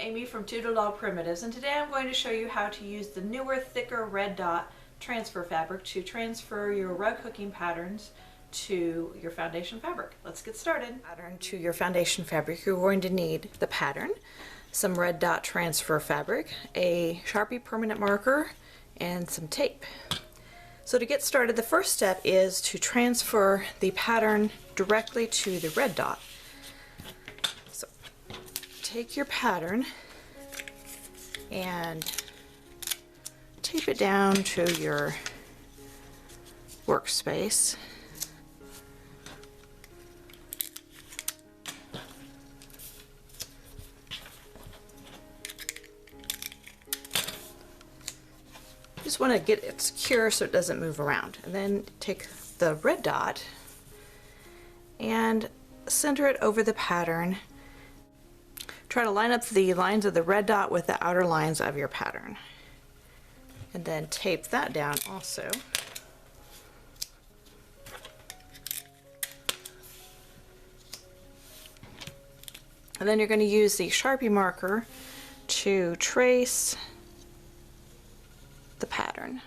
Amy from Untitled Primitives, and today I'm going to show you how to use the newer, thicker red dot transfer fabric to transfer your rug hooking patterns to your foundation fabric. Let's get started. Pattern to your foundation fabric, you're going to need the pattern, some red dot transfer fabric, a Sharpie permanent marker, and some tape. So to get started, the first step is to transfer the pattern directly to the red dot. So take your pattern and tape it down to your workspace. Just want to get it secure so it doesn't move around, and then take the red dot and center it over the pattern. Try to line up the lines of the red dot with the outer lines of your pattern, and then tape that down also. And then you're going to use the Sharpie marker to trace the pattern.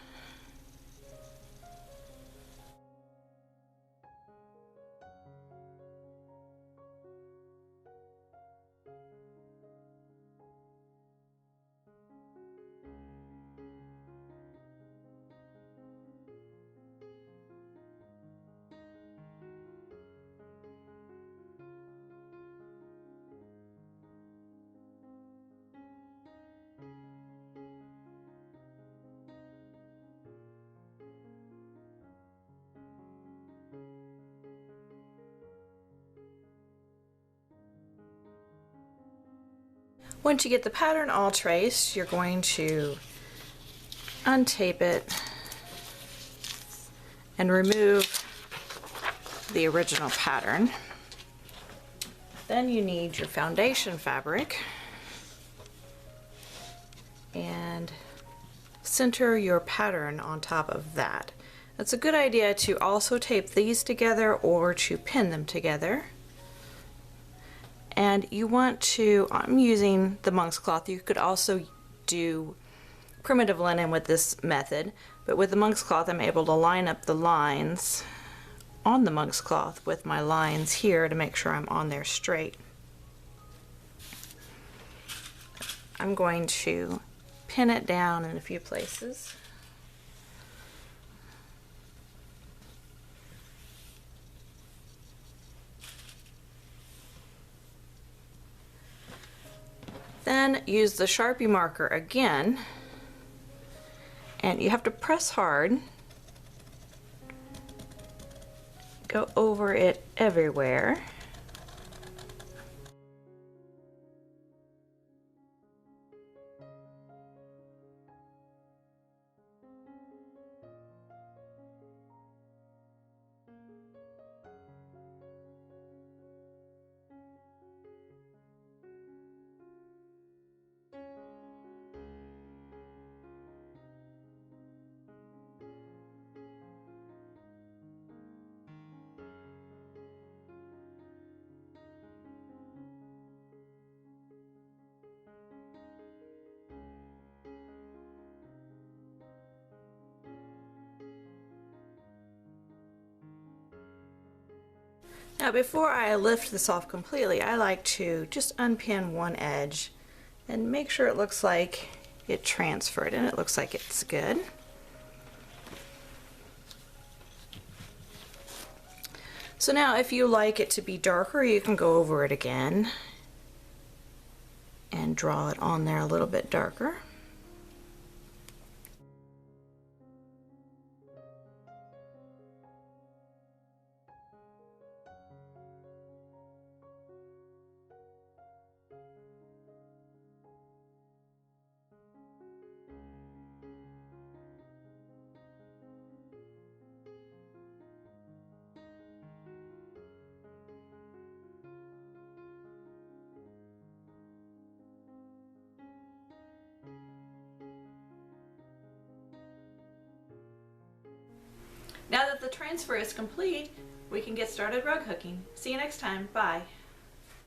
Once you get the pattern all traced, you're going to untape it and remove the original pattern. Then you need your foundation fabric and center your pattern on top of that. It's a good idea to also tape these together or to pin them together. And you want to, I'm using the monk's cloth. You could also do primitive linen with this method, but with the monk's cloth I'm able to line up the lines on the monk's cloth with my lines here to make sure I'm on there straight. I'm going to pin it down in a few places. Then use the Sharpie marker again, and you have to press hard, go over it everywhere. Now before I lift this off completely, I like to just unpin one edge and make sure it looks like it transferred, and it looks like it's good. So now if you like it to be darker, you can go over it again and draw it on there a little bit darker. Now that the transfer is complete, we can get started rug hooking. See you next time. Bye.